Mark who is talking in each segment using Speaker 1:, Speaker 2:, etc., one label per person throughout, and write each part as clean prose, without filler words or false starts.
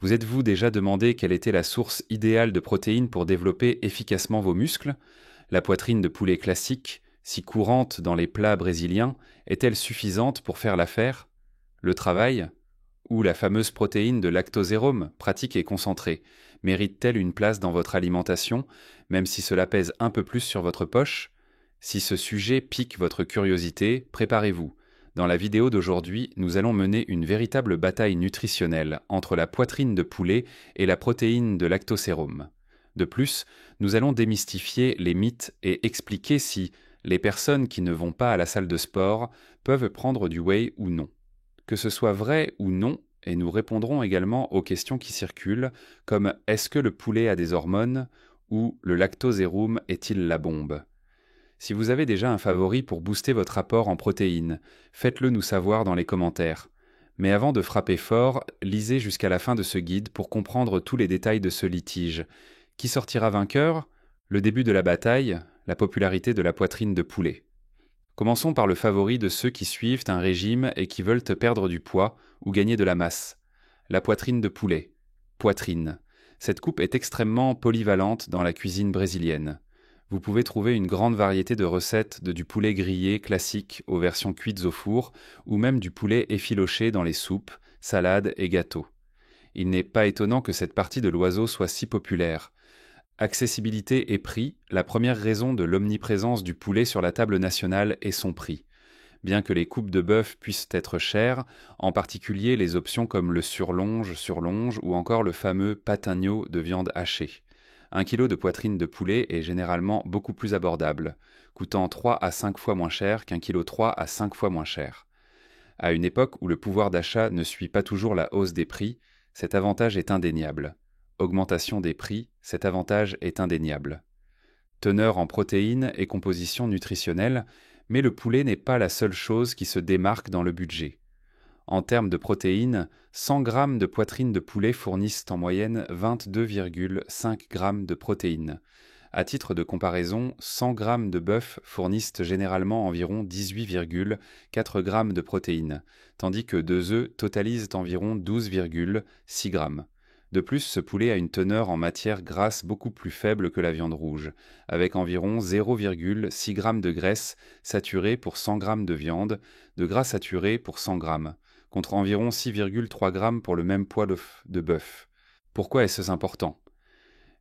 Speaker 1: Vous êtes-vous déjà demandé quelle était la source idéale de protéines pour développer efficacement vos muscles? La poitrine de poulet classique, si courante dans les plats brésiliens, est-elle suffisante pour faire l'affaire? Le travail, ou la fameuse protéine de lactosérome, pratique et concentrée, mérite-t-elle une place dans votre alimentation, même si cela pèse un peu plus sur votre poche? Si ce sujet pique votre curiosité, préparez-vous. Dans la vidéo d'aujourd'hui, nous allons mener une véritable bataille nutritionnelle entre la poitrine de poulet et la protéine de lactosérome. De plus, nous allons démystifier les mythes et expliquer si les personnes qui ne vont pas à la salle de sport peuvent prendre du whey ou non. Que ce soit vrai ou non, et nous répondrons également aux questions qui circulent, comme est-ce que le poulet a des hormones ou le lactosérum est-il la bombe? Si vous avez déjà un favori pour booster votre apport en protéines, faites-le nous savoir dans les commentaires. Mais avant de frapper fort, lisez jusqu'à la fin de ce guide pour comprendre tous les détails de ce litige. Qui sortira vainqueur? Le début de la bataille, la popularité de la poitrine de poulet. Commençons par le favori de ceux qui suivent un régime et qui veulent perdre du poids ou gagner de la masse. La poitrine de poulet. Poitrine. Cette coupe est extrêmement polyvalente dans la cuisine brésilienne. Vous pouvez trouver une grande variété de recettes du poulet grillé classique aux versions cuites au four ou même du poulet effiloché dans les soupes, salades et gâteaux. Il n'est pas étonnant que cette partie de l'oiseau soit si populaire. Accessibilité et prix, la première raison de l'omniprésence du poulet sur la table nationale est son prix. Bien que les coupes de bœuf puissent être chères, en particulier les options comme le surlonge ou encore le fameux patagno de viande hachée. 1 kilo de poitrine de poulet est généralement beaucoup plus abordable, coûtant 3 à 5 fois moins cher qu'un kilo 3 à 5 fois moins cher. À une époque où le pouvoir d'achat ne suit pas toujours la hausse des prix, cet avantage est indéniable. Augmentation des prix, cet avantage est indéniable. Teneur en protéines et composition nutritionnelle, mais le poulet n'est pas la seule chose qui se démarque dans le budget. En termes de protéines, 100 g de poitrine de poulet fournissent en moyenne 22,5 g de protéines. À titre de comparaison, 100 g de bœuf fournissent généralement environ 18,4 g de protéines, tandis que 2 œufs totalisent environ 12,6 g. De plus, ce poulet a une teneur en matière grasse beaucoup plus faible que la viande rouge, avec environ 0,6 g de graisse saturée pour 100 g de viande, de gras saturé pour 100 g, contre environ 6,3 g pour le même poids de bœuf. Pourquoi est-ce important?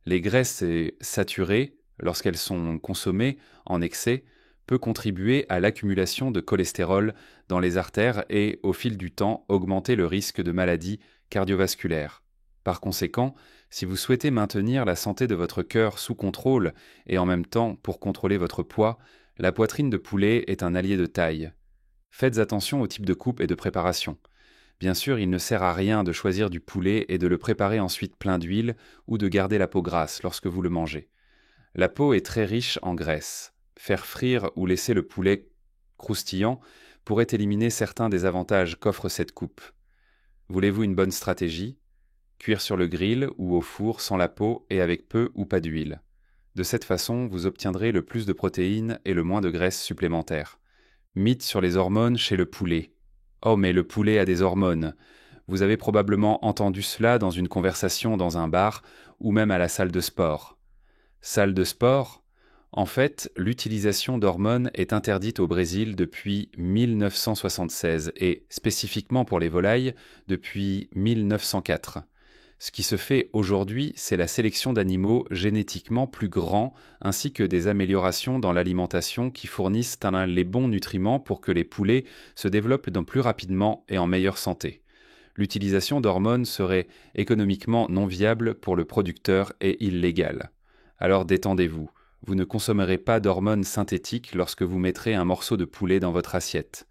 Speaker 1: Les graisses saturées, lorsqu'elles sont consommées en excès, peuvent contribuer à l'accumulation de cholestérol dans les artères et, au fil du temps, augmenter le risque de maladies cardiovasculaires. Par conséquent, si vous souhaitez maintenir la santé de votre cœur sous contrôle et en même temps pour contrôler votre poids, la poitrine de poulet est un allié de taille. Faites attention au type de coupe et de préparation. Bien sûr, il ne sert à rien de choisir du poulet et de le préparer ensuite plein d'huile ou de garder la peau grasse lorsque vous le mangez. La peau est très riche en graisse. Faire frire ou laisser le poulet croustillant pourrait éliminer certains des avantages qu'offre cette coupe. Voulez-vous une bonne stratégie? Cuire sur le grill ou au four sans la peau et avec peu ou pas d'huile. De cette façon, vous obtiendrez le plus de protéines et le moins de graisse supplémentaire. Mythe sur les hormones chez le poulet. Oh, mais le poulet a des hormones. Vous avez probablement entendu cela dans une conversation dans un bar ou même à la salle de sport. Salle de sport? En fait, l'utilisation d'hormones est interdite au Brésil depuis 1976 et, spécifiquement pour les volailles, depuis 1904. Ce qui se fait aujourd'hui, c'est la sélection d'animaux génétiquement plus grands ainsi que des améliorations dans l'alimentation qui fournissent les bons nutriments pour que les poulets se développent plus rapidement et en meilleure santé. L'utilisation d'hormones serait économiquement non viable pour le producteur et illégale. Alors détendez-vous, vous ne consommerez pas d'hormones synthétiques lorsque vous mettrez un morceau de poulet dans votre assiette.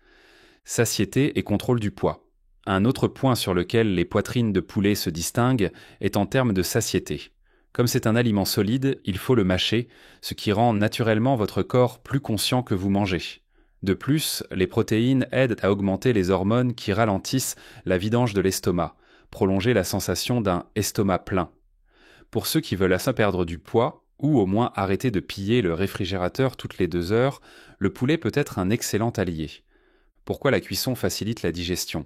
Speaker 1: Satiété et contrôle du poids. Un autre point sur lequel les poitrines de poulet se distinguent est en termes de satiété. Comme c'est un aliment solide, il faut le mâcher, ce qui rend naturellement votre corps plus conscient que vous mangez. De plus, les protéines aident à augmenter les hormones qui ralentissent la vidange de l'estomac, prolonger la sensation d'un estomac plein. Pour ceux qui veulent perdre du poids, ou au moins arrêter de piller le réfrigérateur toutes les 2 heures, le poulet peut être un excellent allié. Pourquoi la cuisson facilite la digestion?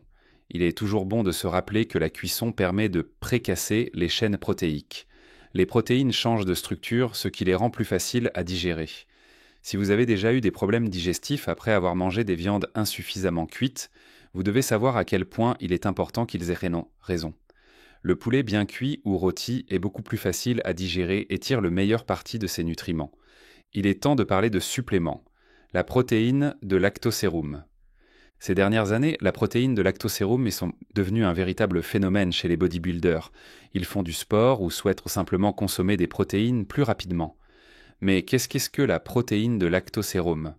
Speaker 1: Il est toujours bon de se rappeler que la cuisson permet de précasser les chaînes protéiques. Les protéines changent de structure, ce qui les rend plus faciles à digérer. Si vous avez déjà eu des problèmes digestifs après avoir mangé des viandes insuffisamment cuites, vous devez savoir à quel point il est important qu'ils aient raison. Le poulet bien cuit ou rôti est beaucoup plus facile à digérer et tire le meilleur parti de ses nutriments. Il est temps de parler de suppléments. La protéine de lactosérum. Ces dernières années, la protéine de lactosérum est devenue un véritable phénomène chez les bodybuilders. Ils font du sport ou souhaitent simplement consommer des protéines plus rapidement. Mais qu'est-ce que la protéine de lactosérum?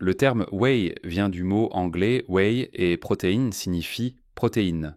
Speaker 1: Le terme whey vient du mot anglais whey et protéine signifie protéine.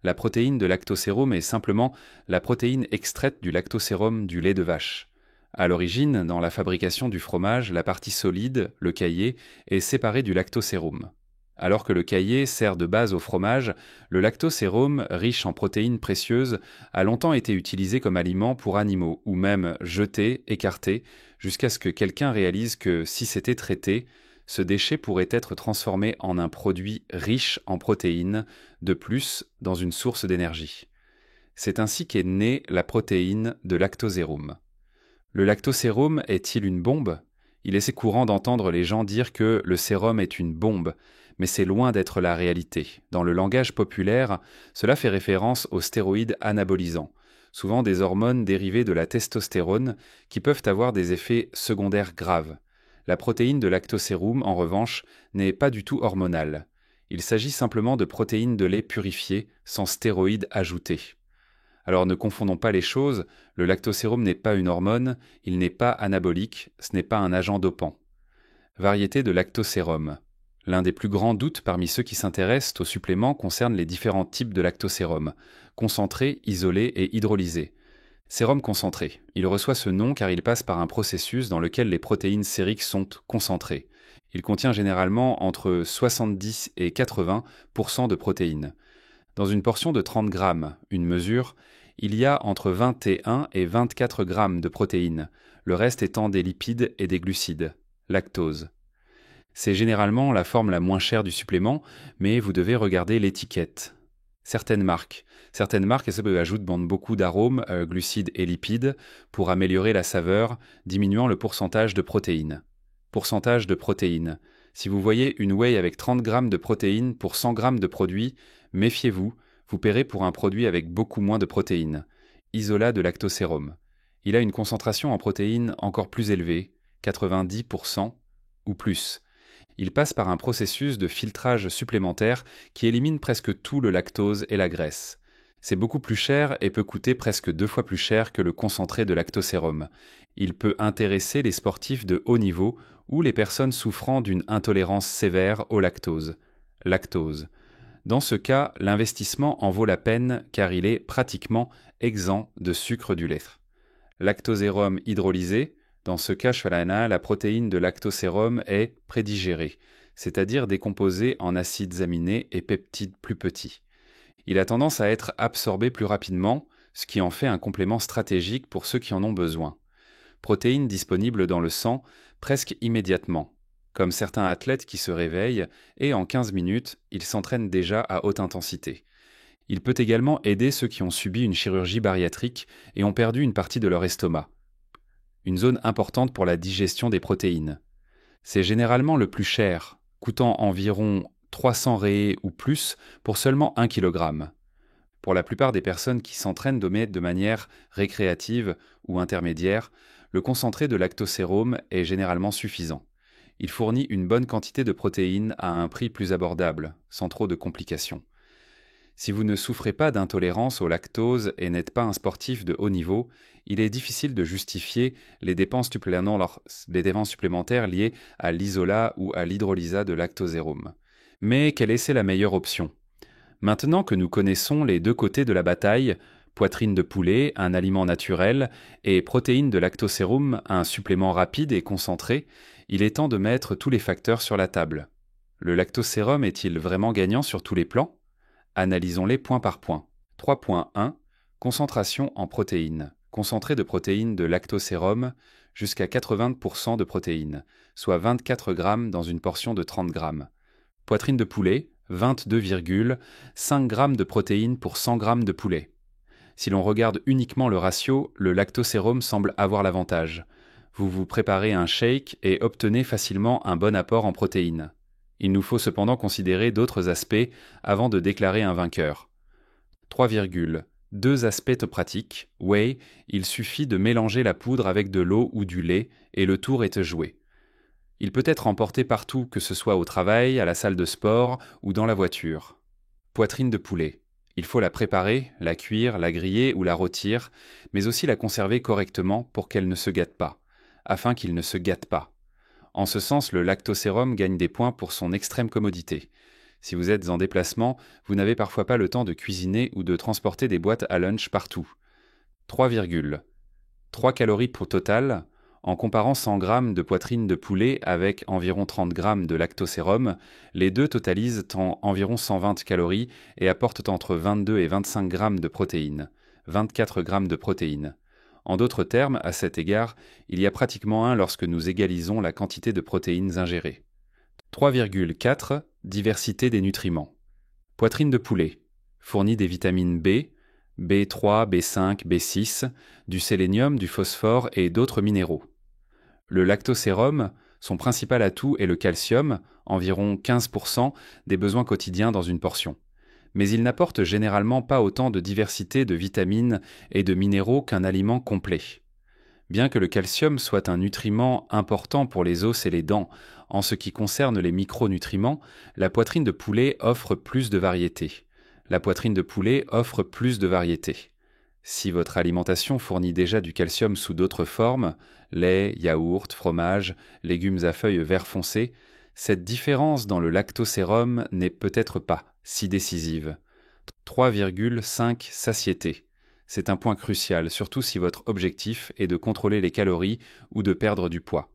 Speaker 1: La protéine de lactosérum est simplement la protéine extraite du lactosérum du lait de vache. À l'origine, dans la fabrication du fromage, la partie solide, le caillé, est séparée du lactosérum. Alors que le caillé sert de base au fromage, le lactosérum, riche en protéines précieuses, a longtemps été utilisé comme aliment pour animaux, ou même jeté, écarté, jusqu'à ce que quelqu'un réalise que si c'était traité, ce déchet pourrait être transformé en un produit riche en protéines, de plus dans une source d'énergie. C'est ainsi qu'est née la protéine de lactosérum. Le lactosérum est-il une bombe? Il est assez courant d'entendre les gens dire que le sérum est une bombe, mais c'est loin d'être la réalité. Dans le langage populaire, cela fait référence aux stéroïdes anabolisants, souvent des hormones dérivées de la testostérone qui peuvent avoir des effets secondaires graves. La protéine de lactosérum, en revanche, n'est pas du tout hormonale. Il s'agit simplement de protéines de lait purifiées, sans stéroïdes ajoutés. Alors ne confondons pas les choses, le lactosérum n'est pas une hormone, il n'est pas anabolique, ce n'est pas un agent dopant. Variété de lactosérum. L'un des plus grands doutes parmi ceux qui s'intéressent aux suppléments concerne les différents types de lactosérum, concentré, isolé et hydrolysé. Sérum concentré. Il reçoit ce nom car il passe par un processus dans lequel les protéines sériques sont concentrées. Il contient généralement entre 70 et 80% de protéines. Dans une portion de 30 grammes, une mesure, il y a entre 21 et 24 grammes de protéines, le reste étant des lipides et des glucides, lactose. C'est généralement la forme la moins chère du supplément, mais vous devez regarder l'étiquette. Certaines marques ajoutent beaucoup d'arômes, glucides et lipides pour améliorer la saveur, diminuant le pourcentage de protéines. Pourcentage de protéines. Si vous voyez une whey avec 30 grammes de protéines pour 100 grammes de produit, méfiez-vous, vous paierez pour un produit avec beaucoup moins de protéines. Isolat de lactosérum. Il a une concentration en protéines encore plus élevée, 90% ou plus. Il passe par un processus de filtrage supplémentaire qui élimine presque tout le lactose et la graisse. C'est beaucoup plus cher et peut coûter presque 2 fois plus cher que le concentré de lactosérum. Il peut intéresser les sportifs de haut niveau ou les personnes souffrant d'une intolérance sévère au lactose. Lactose. Dans ce cas, l'investissement en vaut la peine car il est pratiquement exempt de sucre du lait. Lactosérum hydrolysé. Dans ce cas, la protéine de lactosérum est prédigérée, c'est-à-dire décomposée en acides aminés et peptides plus petits. Il a tendance à être absorbé plus rapidement, ce qui en fait un complément stratégique pour ceux qui en ont besoin. Protéines disponibles dans le sang presque immédiatement, comme certains athlètes qui se réveillent et en 15 minutes, ils s'entraînent déjà à haute intensité. Il peut également aider ceux qui ont subi une chirurgie bariatrique et ont perdu une partie de leur estomac. Une zone importante pour la digestion des protéines. C'est généralement le plus cher, coûtant environ 300 réés ou plus pour seulement 1 kg. Pour la plupart des personnes qui s'entraînent de manière récréative ou intermédiaire, le concentré de lactosérum est généralement suffisant. Il fournit une bonne quantité de protéines à un prix plus abordable, sans trop de complications. Si vous ne souffrez pas d'intolérance au lactose et n'êtes pas un sportif de haut niveau, il est difficile de justifier les dépenses supplémentaires liées à l'isolat ou à l'hydrolysa de lactosérum. Mais quelle est la meilleure option? Maintenant que nous connaissons les deux côtés de la bataille, poitrine de poulet, un aliment naturel, et protéines de lactosérum, un supplément rapide et concentré, il est temps de mettre tous les facteurs sur la table. Le lactosérum est-il vraiment gagnant sur tous les plans? Analysons-les point par point. 3.1. Concentration en protéines. Concentré de protéines de lactosérum jusqu'à 80% de protéines, soit 24 grammes dans une portion de 30 grammes. Poitrine de poulet, 22,5 g de protéines pour 100 g de poulet. Si l'on regarde uniquement le ratio, le lactosérum semble avoir l'avantage. Vous vous préparez un shake et obtenez facilement un bon apport en protéines. Il nous faut cependant considérer d'autres aspects avant de déclarer un vainqueur. 3,2 aspects pratiques. Whey, il suffit de mélanger la poudre avec de l'eau ou du lait et le tour est joué. Il peut être emporté partout, que ce soit au travail, à la salle de sport ou dans la voiture. Poitrine de poulet. Il faut la préparer, la cuire, la griller ou la rôtir, mais aussi la conserver correctement pour qu'elle ne se gâte pas, afin qu'il ne se gâte pas. En ce sens, le lactosérum gagne des points pour son extrême commodité. Si vous êtes en déplacement, vous n'avez parfois pas le temps de cuisiner ou de transporter des boîtes à lunch partout. 3,3 calories pour total. En comparant 100 g de poitrine de poulet avec environ 30 g de lactosérum, les deux totalisent environ 120 calories et apportent entre 22 et 25 g de protéines, 24 g de protéines. En d'autres termes, à cet égard, il y a pratiquement un lorsque nous égalisons la quantité de protéines ingérées. 3,4 diversité des nutriments. Poitrine de poulet fournit des vitamines B, B3, B5, B6, du sélénium, du phosphore et d'autres minéraux. Le lactosérum, son principal atout est le calcium, environ 15% des besoins quotidiens dans une portion. Mais il n'apporte généralement pas autant de diversité de vitamines et de minéraux qu'un aliment complet. Bien que le calcium soit un nutriment important pour les os et les dents, en ce qui concerne les micronutriments, la poitrine de poulet offre plus de variété. Si votre alimentation fournit déjà du calcium sous d'autres formes, lait, yaourt, fromage, légumes à feuilles vert foncé, cette différence dans le lactosérum n'est peut-être pas si décisive. 3,5 satiété. C'est un point crucial, surtout si votre objectif est de contrôler les calories ou de perdre du poids.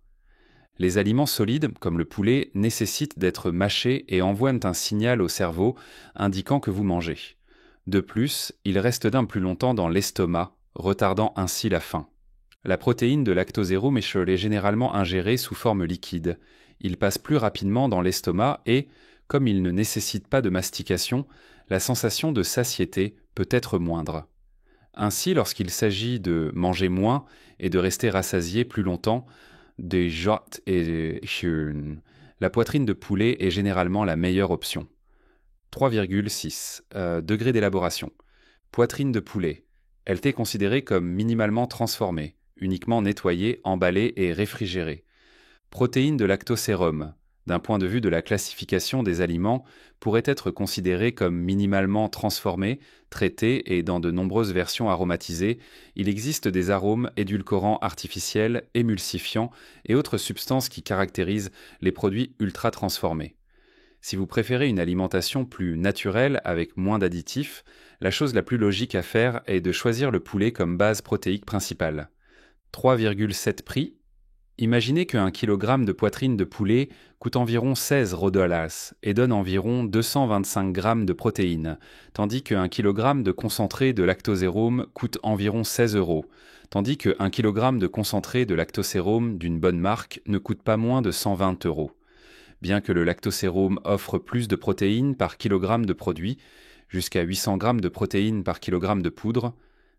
Speaker 1: Les aliments solides, comme le poulet, nécessitent d'être mâchés et envoient un signal au cerveau indiquant que vous mangez. De plus, ils restent plus longtemps dans l'estomac, retardant ainsi la faim. La protéine de lactosérum est généralement ingérée sous forme liquide. Il passe plus rapidement dans l'estomac et, comme il ne nécessite pas de mastication, la sensation de satiété peut être moindre. Ainsi, lorsqu'il s'agit de manger moins et de rester rassasié plus longtemps, la poitrine de poulet est généralement la meilleure option. 3,6 degré d'élaboration. Poitrine de poulet. Elle est considérée comme minimalement transformée, uniquement nettoyée, emballée et réfrigérée. Protéine de lactosérum. D'un point de vue de la classification des aliments, pourrait être considérée comme minimalement transformée, traitée et dans de nombreuses versions aromatisées, il existe des arômes édulcorants artificiels, émulsifiants et autres substances qui caractérisent les produits ultra transformés. Si vous préférez une alimentation plus naturelle avec moins d'additifs, la chose la plus logique à faire est de choisir le poulet comme base protéique principale. 3,7 prix. Imaginez qu'un kilogramme de poitrine de poulet coûte environ 16 $, et donne environ 225 g de protéines, tandis qu'un kilogramme de concentré de lactosérum coûte environ 16 €, tandis qu'un kilogramme de concentré de lactosérum d'une bonne marque ne coûte pas moins de 120 €. Bien que le lactosérum offre plus de protéines par kilogramme de produit, jusqu'à 800 g de protéines par kilogramme de poudre,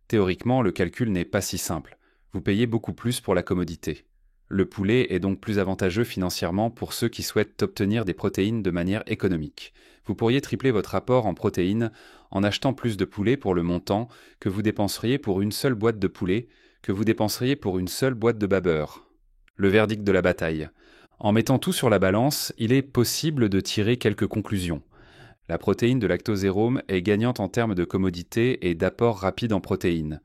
Speaker 1: théoriquement le calcul n'est pas si simple. Vous payez beaucoup plus pour la commodité. Le poulet est donc plus avantageux financièrement pour ceux qui souhaitent obtenir des protéines de manière économique. Vous pourriez tripler votre apport en protéines en achetant plus de poulet pour le montant que vous dépenseriez pour une seule boîte de poulet, que vous dépenseriez pour une seule boîte de babeur. Le verdict de la bataille. En mettant tout sur la balance, il est possible de tirer quelques conclusions. La protéine de lactosérum est gagnante en termes de commodité et d'apport rapide en protéines.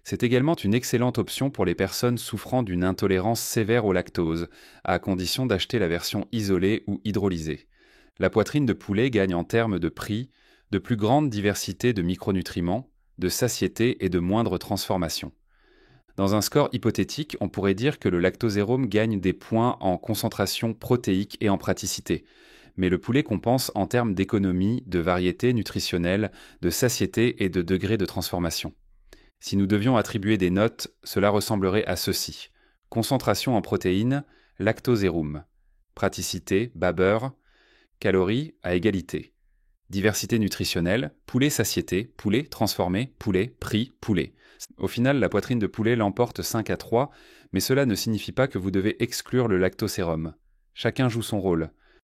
Speaker 1: C'est également une excellente option pour les personnes souffrant d'une intolérance sévère au lactose, à condition d'acheter la version isolée ou hydrolysée. La poitrine de poulet gagne en termes de prix, de plus grande diversité de micronutriments, de satiété et de moindre transformation. Dans un score hypothétique, on pourrait dire que le lactosérum gagne des points en concentration protéique et en praticité. Mais le poulet compense en termes d'économie, de variété nutritionnelle, de satiété et de degré de transformation. Si nous devions attribuer des notes, cela ressemblerait à ceci. Concentration en protéines, lactosérum. Praticité, babeur. Calories, à égalité. Diversité nutritionnelle, poulet satiété, poulet transformé, poulet, prix, poulet. Au final, la poitrine de poulet l'emporte 5-3, mais cela ne signifie pas que vous devez exclure le lactosérum. Chacun joue son rôle.